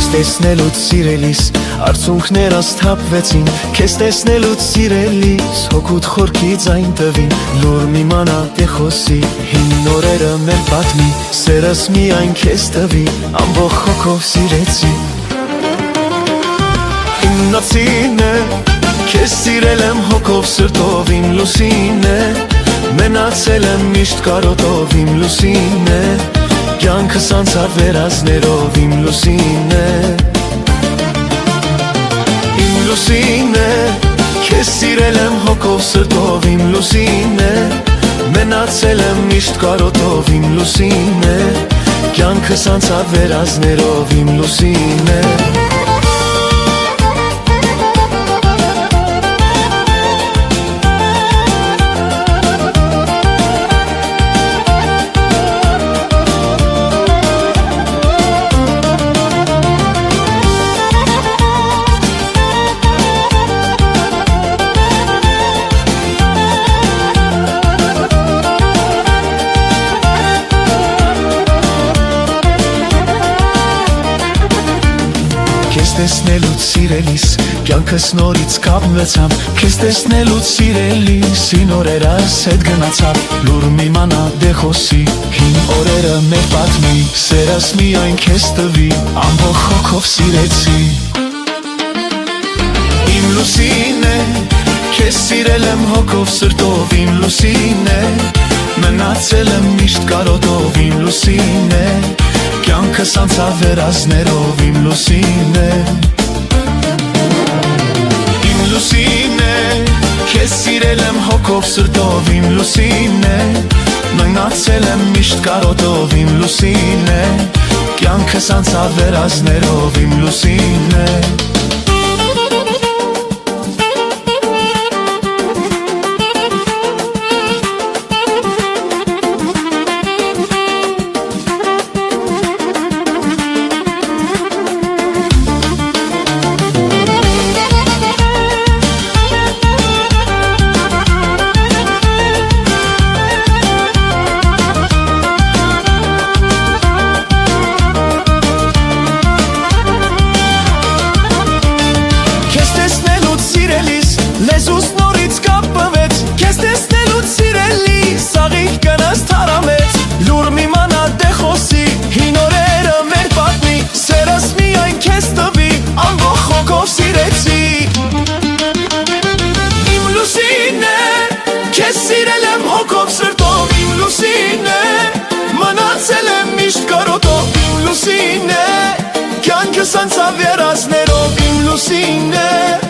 Քեզ տեսնելուց սիրելիս արցունքներս թափվեցին, քեզ տեսնելուց սիրելիս հոգուտ խորքի ձայն տվին, լուր մի մանա դե խոսի, հին օրերը մեր պատմի, սերս միայն քեզ տվի, ամբողջ հոգով սիրեցի։ Իմ նոցին է, քեզ սիրել եմ հոգով սրտով, իմ լուսին է, մենացել եմ միշտ կարոտով, իմ լուսին է, կյանքս անցավ վերածներով, իմ լուսին է, իմ լուսին է, քեզ սիրել եմ հոգով սրտով, իմ լուսին է, մենացել եմ միշտ կարոտով, իմ լուսին է, կյանքս անցավ վերածներով, իմ լուսին է։ Քեզ տեսնելուց սիրելիս կյանքս նորից կապվեցավ, քեզ տեսնելուց սիրելիս հին օրերս հետ գնացավ, լուր մի մանա դե խոսի, հին օրերը մեր պատմի, սերս միայն քեզ տվի, ամբողջ հոգով սիրեցի։ Իմ լուսին է, քեզ սիրել եմ հոգով սրտով, իմ լուսին է, մնացել եմ միշտ կարոտով, իմ լուսին է, կյանքս անցավ վերածներով, իմ լուսին է, իմ լուսին է, քեզ սիրել եմ հոգով սրտով, իմ լուսին է, մնացել եմ միշտ կարոտով, իմ լուսին է, կյանքս անցավ վերածներով, իմ լուսին է։ Լեզուս նորից կապվեց, քեզ տեսնելուց սիրելիս աղիք կնաս թարամեց, լուր մի մանա դե խոսի, հին օրերը մեր պատմի, սերս միայն քեզ տվի, ամբողջ հոգով սիրեցի։ Իմ լուսին է, քեզ սիրել եմ հոգով սրտով, իմ լուսին է, մնացել եմ միշտ կարոտով, իմ լուսին է, կյանքս անցավ վերածներով, իմ լուսին է,